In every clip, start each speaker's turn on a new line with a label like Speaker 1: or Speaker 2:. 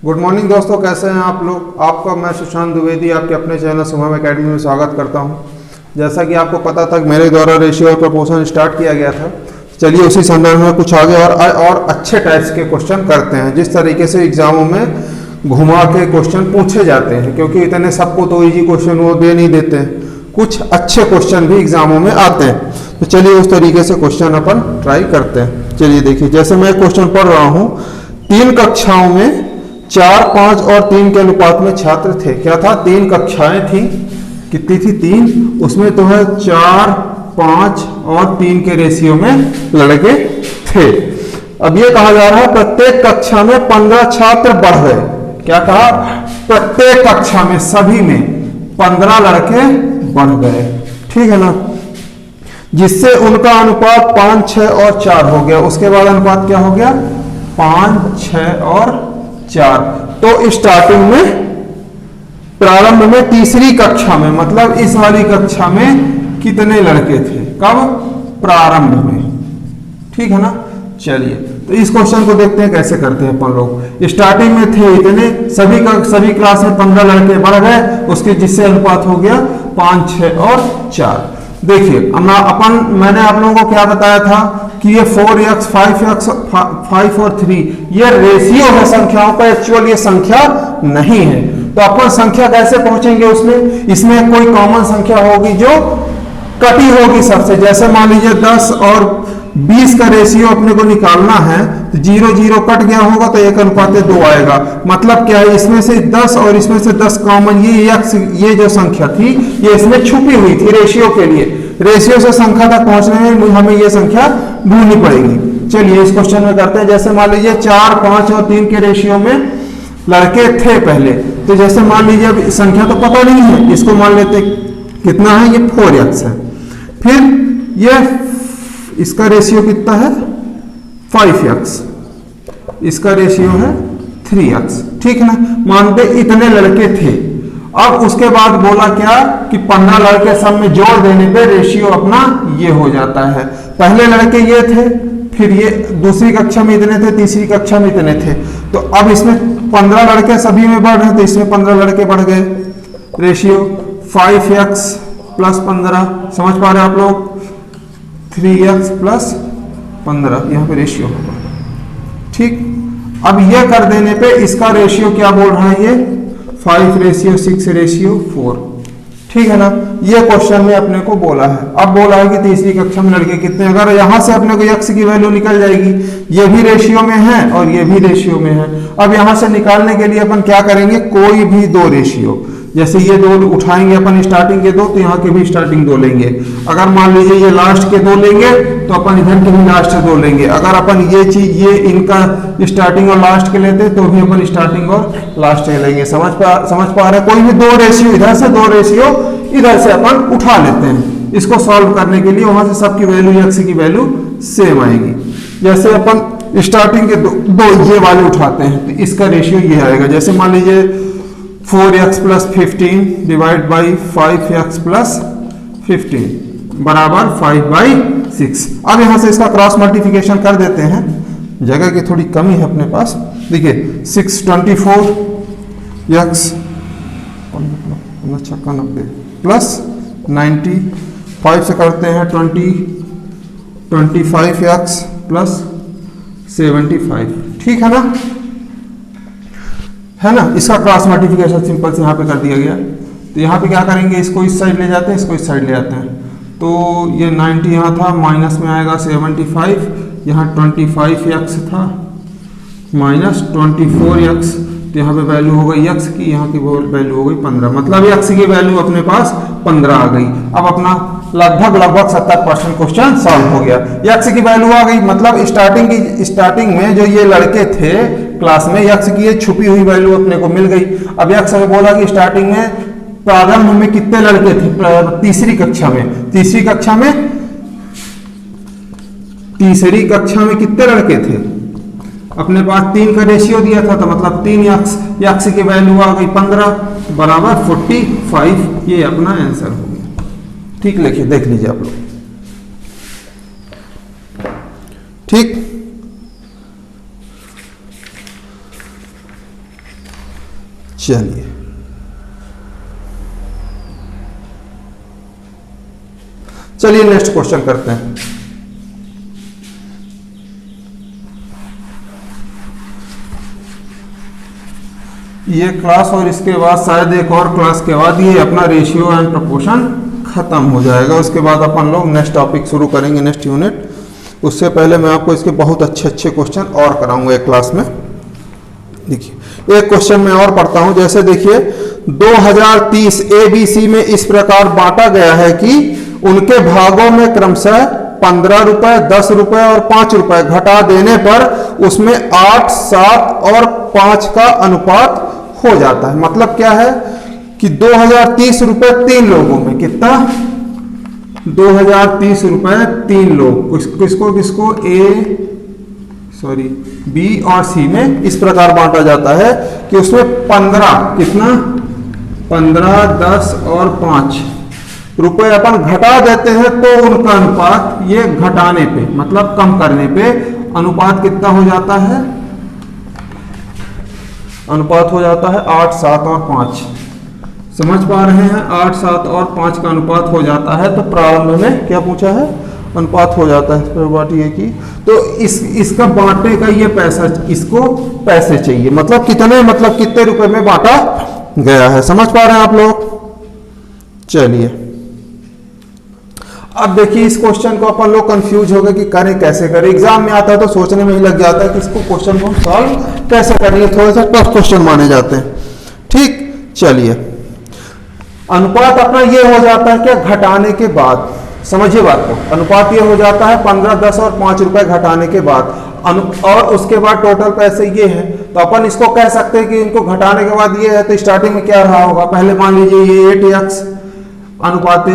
Speaker 1: Good morning दोस्तों, कैसे हैं आप लोग। आपका मैं सुशांत द्विवेदी आपके अपने चैनल शुभम एकेडमी में स्वागत करता हूं। जैसा कि आपको पता था कि मेरे द्वारा रेशियो और प्रोपोर्शन स्टार्ट किया गया था, चलिए उसी संदर्भ में कुछ आगे और अच्छे टाइप्स के क्वेश्चन करते हैं। जिस तरीके से एग्जामों में घुमा के क्वेश्चन पूछे जाते हैं, क्योंकि इतने सबको तो ईजी क्वेश्चन वो दे नहीं देते हैं, कुछ अच्छे क्वेश्चन भी एग्जामों में आते हैं। तो चलिए उस तरीके से क्वेश्चन अपन ट्राई करते हैं। चलिए देखिए, जैसे मैं क्वेश्चन पढ़ रहा हूँ, 3 कक्षाओं में 4, 5 और 3 के अनुपात में छात्र थे। क्या था? 3 कक्षाएं थी। कितनी थी? 3। उसमें तो है 4, 5 और 3 के रेशियो में लड़के थे। अब ये कहा जा रहा है प्रत्येक कक्षा में 15 छात्र बढ़ गए। क्या कहा? प्रत्येक कक्षा में सभी में 15 लड़के बढ़ गए, ठीक है ना, जिससे उनका अनुपात 5, 6 और 4 हो गया। उसके बाद अनुपात क्या हो गया? 5, 6 और 4। तो स्टार्टिंग में, प्रारंभ में तीसरी कक्षा में, मतलब इस वाली कक्षा में कितने लड़के थे? कब? प्रारंभ में, ठीक है ना। चलिए तो इस क्वेश्चन को देखते हैं कैसे करते हैं अपन लोग। स्टार्टिंग में थे इतने, सभी क्लास में 15 लड़के बढ़ गए, उसके जिससे अनुपात हो गया 5, 6 और 4। देखिए मैंने आप लोगों को क्या बताया था कि ये 4x, 5x, 5 और 3 ये रेशियो है संख्याओं का, एक्चुअल ये संख्या नहीं है। तो अपन संख्या कैसे पहुंचेंगे उसमें? इसमें कोई कॉमन संख्या होगी जो कटी होगी सबसे। जैसे मान लीजिए 10 और 20 का रेशियो अपने को निकालना है, तो 0, 0 कट गया होगा तो 1:2 आएगा। मतलब क्या है? इसमें से 10 और इसमें से 10 कॉमन, ये जो संख्या थी ये इसमें छुपी हुई थी रेशियो के लिए। रेशियो से संख्या तक पहुंचने में हमें ये संख्या ढूंढनी पड़ेगी। चलिए इस क्वेश्चन में करते हैं। जैसे मान लीजिए 4, 5 और 3 के रेशियो में लड़के थे पहले, तो जैसे मान लीजिए अब संख्या तो पता नहीं है, इसको मान लेते कितना है, ये 4x है। फिर ये इसका रेशियो कितना है? 5x, इसका रेशियो है 3x, ठीक है ना। मानते इतने लड़के थे। अब उसके बाद बोला क्या कि 15 लड़के सब में जोड़ देने पे रेशियो अपना ये हो जाता है। पहले लड़के ये थे, फिर ये दूसरी कक्षा में इतने थे, तीसरी कक्षा में इतने थे। तो अब इसमें 15 लड़के सभी में बढ़ रहे थे, इसमें 15 लड़के बढ़ गए। रेशियो 5x प्लस 15, समझ पा रहे हैं आप लोग? 3x प्लस 15 यहाँ पे रेशियो होगा, ठीक। अब यह कर देने पे इसका रेशियो क्या बोल रहा है? ये 5:6:4, ठीक है ना। ये क्वेश्चन में अपने को बोला है। अब बोला है कि तीसरी कक्षा में लड़के कितने। अगर यहां से अपने को x की वैल्यू निकल जाएगी, ये भी रेशियो में है और ये भी रेशियो में है। अब यहां से निकालने के लिए अपन क्या करेंगे? कोई भी 2 रेशियो, जैसे ये 2 उठाएंगे अपन स्टार्टिंग के 2, तो यहाँ के भी स्टार्टिंग 2 लेंगे। अगर मान लीजिए ये लास्ट के 2 लेंगे तो अपन इधर के भी लास्ट के 2 लेंगे। अगर अपन ये इनका स्टार्टिंग और लास्ट के लेते तो भी अपन स्टार्टिंग और लास्ट के लेंगे। समझ पा रहे हैं? कोई भी 2 रेशियो इधर से, 2 रेशियो इधर से अपन उठा लेते हैं। इसको सॉल्व करने के लिए वहां से सबकी वैल्यू, x की वैल्यू सेम आएगी। जैसे अपन स्टार्टिंग के 2 ये वाले उठाते हैं तो इसका रेशियो ये आएगा। जैसे मान लीजिए 4x plus 15 divide by 5x plus 15 बराबर 5/6। अब यहां से इसका क्रॉस मल्टीप्लिकेशन कर देते हैं, जगह की थोड़ी कमी है अपने पास। देखिए 624x प्लस 90, 5 से करते हैं 25x प्लस 75, ठीक है ना, है ना। इसका क्रॉस मल्टीप्लिकेशन सिंपल से यहाँ पे कर दिया गया। तो यहाँ पे क्या करेंगे? इसको इस साइड ले जाते हैं, इसको इस साइड ले आते हैं। तो ये 90 यहाँ था, माइनस में आएगा 75, यहाँ 25x था माइनस 24x, तो यहाँ पे वैल्यू हो गई x की, यहाँ की वैल्यू हो गई 15। मतलब x की वैल्यू अपने पास 15 आ गई। अब अपना लगभग 70% क्वेश्चन सॉल्व हो गया। x की वैल्यू आ गई, मतलब स्टार्टिंग में जो ये लड़के थे क्लास में, x की ये छुपी हुई वैल्यू अपने को मिल गई। अब x में बोला कि स्टार्टिंग में प्रारंभ में कितने लड़के थे? तीसरी कक्षा में कितने लड़के थे? अपने पास 3 का रेशियो दिया था, तो मतलब 3x की वैल्यू आ गई 15 बराबर 45। ये अपना आंसर हो गया, ठीक। लिखिए, देख लीजिए आप लोग, ठीक। चलिए नेक्स्ट क्वेश्चन करते हैं। ये क्लास और इसके बाद शायद एक और क्लास के बाद ये अपना रेशियो एंड प्रोपोर्शन खत्म हो जाएगा। उसके बाद अपन लोग नेक्स्ट टॉपिक शुरू करेंगे, नेक्स्ट यूनिट। उससे पहले मैं आपको इसके बहुत अच्छे अच्छे क्वेश्चन और कराऊंगा एक क्लास में। देखिए एक क्वेश्चन मैं और पढ़ता हूं। जैसे देखिए 2030 ABC में इस प्रकार बांटा गया है कि उनके भागों में क्रमशः 15 रुपए, 10 रुपए और 5 रुपए घटा देने पर उसमें 8, 7 और 5 का अनुपात हो जाता है। मतलब क्या है कि 2030 रुपए 3 लोगों में कितना, 2030 रुपए 3 लोग, किसको किसको बी और सी में इस प्रकार बांटा जाता है कि उसमें 15 कितना, 15, 10 और 5 रुपए अपन घटा देते हैं तो उनका अनुपात, ये घटाने पे मतलब कम करने पे अनुपात कितना हो जाता है, अनुपात हो जाता है 8, 7 और 5। समझ पा रहे हैं, 8, 7 और 5 का अनुपात हो जाता है। तो प्रारंभ में क्या पूछा है, अनुपात हो जाता है। फिर बात ये की तो इसका बांटने का ये पैसा, इसको पैसे चाहिए, मतलब कितने, मतलब कितने रुपए में बांटा गया है। समझ पा रहे हैं आप लोग। चलिए अब देखिए इस क्वेश्चन को अपन लोग कंफ्यूज हो गए कि करें कैसे करें। एग्जाम में आता है तो सोचने में ही लग जाता है कि इसको क्वेश्चन को सॉल्व कैसे करेंगे, थोड़े से टफ क्वेश्चन माने जाते हैं। ठीक, चलिए अनुपात अपना ये हो जाता है क्या, घटाने के बाद। समझिए बात को, अनुपात ये हो जाता है 15, 10 और 5 रुपए घटाने के बाद, और उसके बाद टोटल पैसे ये हैं। तो अपन इसको कह सकते हैं कि इनको घटाने के बाद ये है। तो स्टार्टिंग में क्या रहा होगा, पहले मान लीजिए ये 8x अनुपाते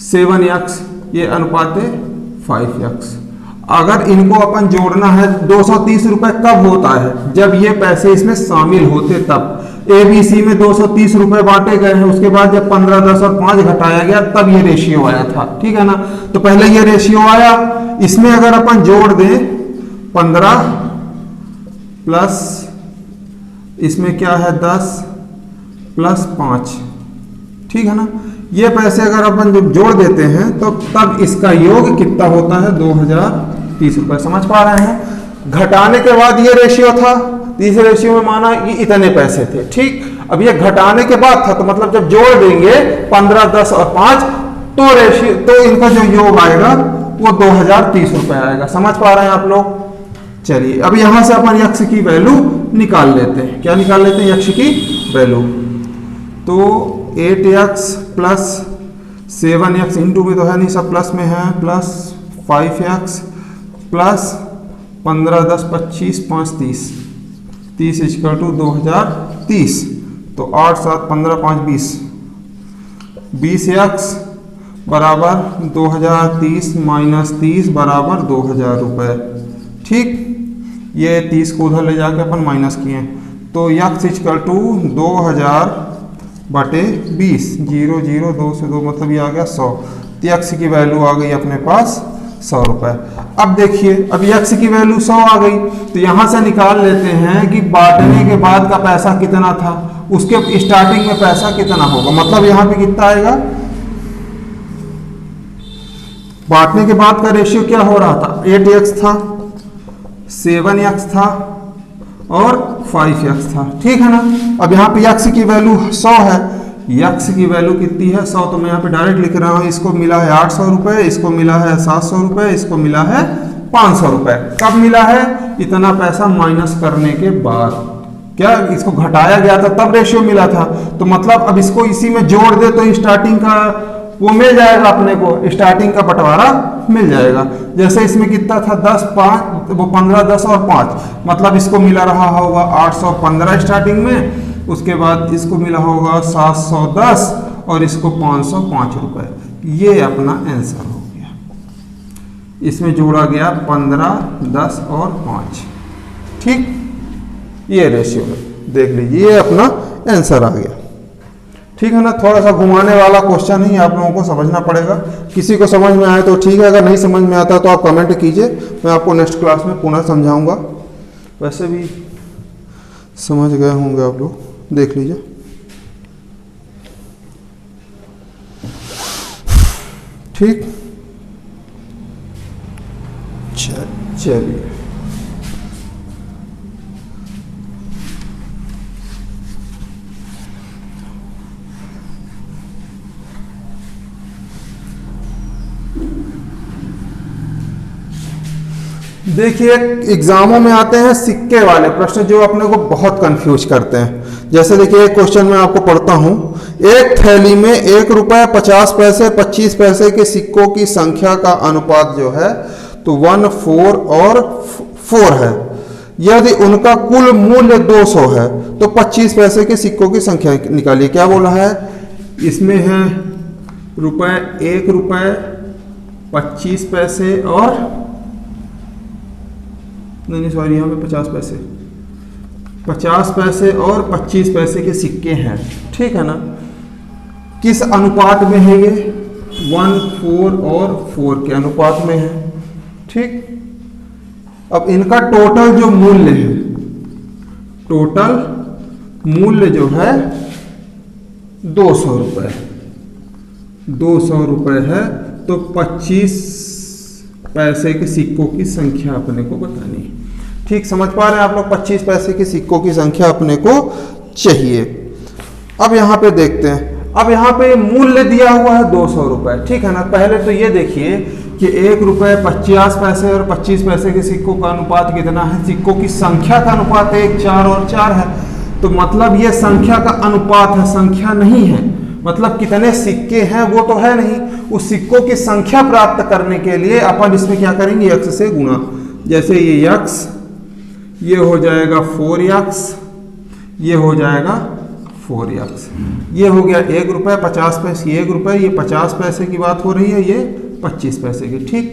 Speaker 1: 7x, ये अनुपाते 5x। अगर इनको अपन जोड़ना है, 230 रुपए कब होता है, जब ये पैसे इसमें शामिल होते तब। ABC में 230 रुपए बांटे गए हैं, उसके बाद जब 15, 10 और 5 घटाया गया तब ये रेशियो आया था। ठीक है ना। तो पहले ये रेशियो आया, इसमें अगर अपन जोड़ दें 15 प्लस इसमें क्या है 10 प्लस 5, ठीक है ना। ये पैसे अगर अपन जब जोड़ देते हैं तो तब इसका योग कितना होता है, 2030 रुपए। समझ पा रहे हैं। घटाने के बाद ये रेशियो था, इस रेशियो में माना ये इतने पैसे थे। ठीक, अब ये घटाने के बाद था, तो मतलब जब जोड़ देंगे 15, 10 और 5 तो रेशियो, तो इनका जो योग आएगा वो 2030 रुपए आएगा। समझ पा रहे हैं आप लोग। चलिए अब यहां से अपन यक्ष की वैल्यू निकाल लेते हैं। क्या निकाल लेते हैं, यक्ष की वैल्यू। तो 8x प्लस 7x इंटू में तो है नहीं, सब प्लस में है, plus 5x plus 15, 10, 25, 5, 30 equal to 2030। तो 8, 7, 15, 5, 20, 20x बराबर 2030 माइनस 30 बराबर 2000 रुपये। ठीक, ये 30 को उधर ले जाके अपन माइनस किए, तो यक्स इक्वल टू 2000 बटे 20, 0, 0, 2 से 2 मतलब ये आ गया 100। तो यक्स की वैल्यू आ गई अपने पास 100 रुपए। अब देखिए, अब यक्स की वैल्यू 100 आ गई, तो यहां से निकाल लेते हैं कि बांटने के बाद का पैसा कितना था, उसके स्टार्टिंग में पैसा कितना होगा। मतलब यहां पे कितना आएगा, बांटने के बाद का रेशियो क्या हो रहा था, 8x था, 7x था और 5x था। ठीक है ना। अब यहाँ पे यक्स की वैल्यू 100 है, यक्स की वैल्यू कितनी है 100, तो मैं यहाँ पे डायरेक्ट लिख रहा हूँ। इसको मिला है 800 रुपए, इसको मिला है 700 रुपए, इसको मिला है 500 रुपए। कब मिला है, इतना पैसा माइनस करने के बाद। क्या इसको घटाया गया था तब रेशियो मिला था। तो मतलब अब इसको इसी में जोड़ दे तो स्टार्टिंग का वो मिल जाएगा अपने को, स्टार्टिंग का बंटवारा मिल जाएगा। जैसे इसमें कितना था 10, 5, वो 15, 10 और 5, मतलब इसको मिला रहा होगा 815 स्टार्टिंग में, उसके बाद इसको मिला होगा 710 और इसको 505 रुपए। ये अपना आंसर हो गया। इसमें जोड़ा गया 15, 10 और 5। ठीक, ये रेशियो देख लीजिए, ये अपना आंसर आ गया। ठीक है ना। थोड़ा सा घुमाने वाला क्वेश्चन ही आप लोगों को समझना पड़ेगा। किसी को समझ में आए तो ठीक है, अगर नहीं समझ में आता तो आप कमेंट कीजिए, मैं आपको नेक्स्ट क्लास में पुनः समझाऊंगा। वैसे भी समझ गए होंगे आप लोग, देख लीजिए। ठीक, चलिए देखिए, एग्जामों में आते हैं सिक्के वाले प्रश्न जो अपने को बहुत कंफ्यूज करते हैं। जैसे देखिए एक क्वेश्चन मैं आपको पढ़ता हूं, एक थैली में 1 रुपए 50 पैसे 25 पैसे के सिक्कों की संख्या का अनुपात जो है तो 1 4 और 4 है। यदि उनका कुल मूल्य 200 है तो 25 पैसे के सिक्कों की संख्या निकालिए। क्या बोला है इसमें? है रुपए, 1 रुपए 25 पैसे और नहीं सॉरी, यहाँ पे 50 पैसे, 50 पैसे और 25 पैसे के सिक्के हैं। ठीक है ना? किस अनुपात में है ये? 1 4 और 4 के अनुपात में है। ठीक, अब इनका टोटल जो मूल्य है, टोटल मूल्य जो है 200 रुपए, 200 रुपए है। तो 25 पैसे के सिक्कों की संख्या अपने को बतानी है। ठीक, समझ पा रहे हैं आप लोग? 25 पैसे के सिक्कों की संख्या अपने को चाहिए। अब यहाँ पे देखते हैं, अब यहाँ पे मूल्य दिया हुआ है 200 रुपए। ठीक है ना? पहले तो ये देखिए कि 1 रुपए 50 पैसे और 25 पैसे के सिक्कों का अनुपात कितना है? सिक्कों की संख्या का अनुपात 1 4 और 4 है। तो मतलब ये संख्या का अनुपात है, संख्या नहीं है। मतलब कितने सिक्के हैं वो तो है नहीं। उस सिक्कों की संख्या प्राप्त करने के लिए अपन इसमें क्या करेंगे? x से गुणा। जैसे ये x, ये हो जाएगा 4x, ये हो जाएगा 4x। ये हो गया 1 रुपए 50 पैसे, 1 रुपए, ये 50 पैसे की बात हो रही है, ये 25 पैसे की। ठीक,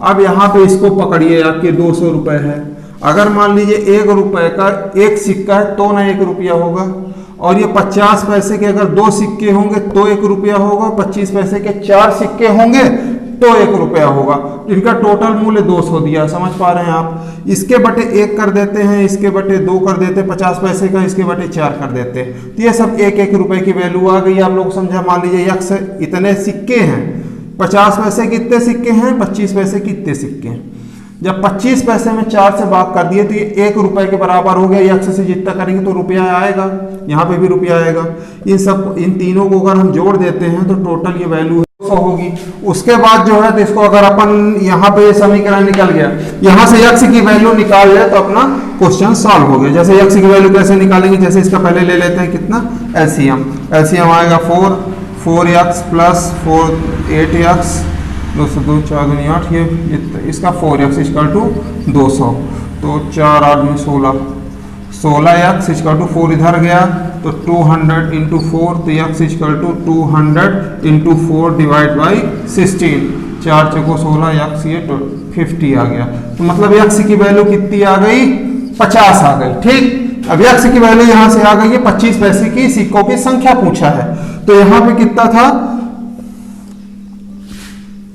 Speaker 1: अब यहाँ पे इसको पकड़िए, आपके 200 रुपए है। अगर मान लीजिए 1 रुपए का एक सिक्का है तो ना 1 रुपया होगा, और ये 50 पैसे के अगर 2 सिक्के होंगे तो 1 रुपया होगा, 25 पैसे के 4 सिक्के होंगे तो 1 रुपया होगा। इनका टोटल मूल्य 200 दिया। समझ पा रहे हैं आप? इसके बटे 1 कर देते हैं, इसके बटे 2 कर देते हैं 50 पैसे का, इसके बटे 4 कर देते हैं। तो ये सब 1 रुपए की वैल्यू आ गई। आप लोग समझा? मान लीजिए x इतने सिक्के हैं, 50 पैसे कितने सिक्के हैं, 25 पैसे कितने सिक्के हैं। जब 25 पैसे में 4 से भाग कर दिए तो ये 1 रुपए के बराबर हो गया। x से जितना करेंगे तो रुपया आएगा, यहाँ पे भी रुपया आएगा। इन तीनों को अगर हम जोड़ देते हैं तो टोटल ये वैल्यू 200 होगी। उसके बाद जो है तो इसको अगर अपन यहाँ पे ये समीकरण निकल गया, यहाँ से x की वैल्यू निकाल ले तो अपना क्वेश्चन सॉल्व हो गया। जैसे x की वैल्यू कैसे निकालेंगे? जैसे इसका पहले ले लेते हैं कितना, एलसीएम आएगा 4x प्लस 8x, 2 से 2 4 दूनी 8, ये इसका 4x इक्वल टू 200। तो 4 8 में 16, 16x इक्वल टू 4 इधर गया तो 200 इंटू 4, तो x equal to 200 into 4 divide by 16, 4 चौको 16, x ये 50 आ गया। तो मतलब x की वैल्यू कितनी आ गई? 50 आ गई। ठीक, अब x की वैल्यू यहाँ से आ गई है। 25 पैसे की सिक्कों की संख्या पूछा है, तो यहाँ पे कितना था?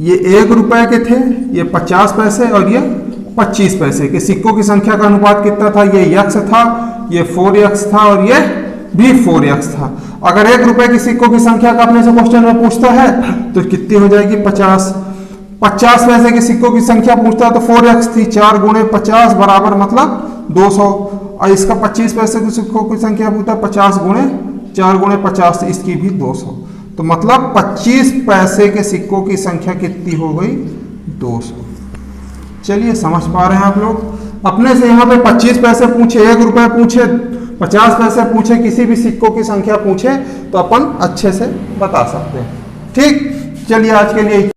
Speaker 1: ये 1 रुपए के थे, ये 50 पैसे और ये 25 पैसे के सिक्कों की संख्या का अनुपात कितना था? ये x था, ये 4x था और ये भी 4x था। अगर 1 रुपए की सिक्कों की संख्या का अपने से क्वेश्चन में पूछता है तो कितनी हो जाएगी? 50। 50 पैसे के सिक्कों की संख्या पूछता है तो 4x थी, 4 गुणे 50 बराबर मतलब 200। और इसका 25 पैसे के सिक्कों की संख्या पूछता है 50 गुणे 4 गुणे 50, इसकी भी 200। तो मतलब 25 पैसे के सिक्कों की संख्या कितनी हो गई? 200। चलिए, समझ पा रहे हैं आप लोग? अपने से यहाँ पे 25 पैसे पूछे, 1 रुपए पूछे, 50 पैसे पूछे, किसी भी सिक्कों की संख्या पूछे तो अपन अच्छे से बता सकते हैं। ठीक, चलिए आज के लिए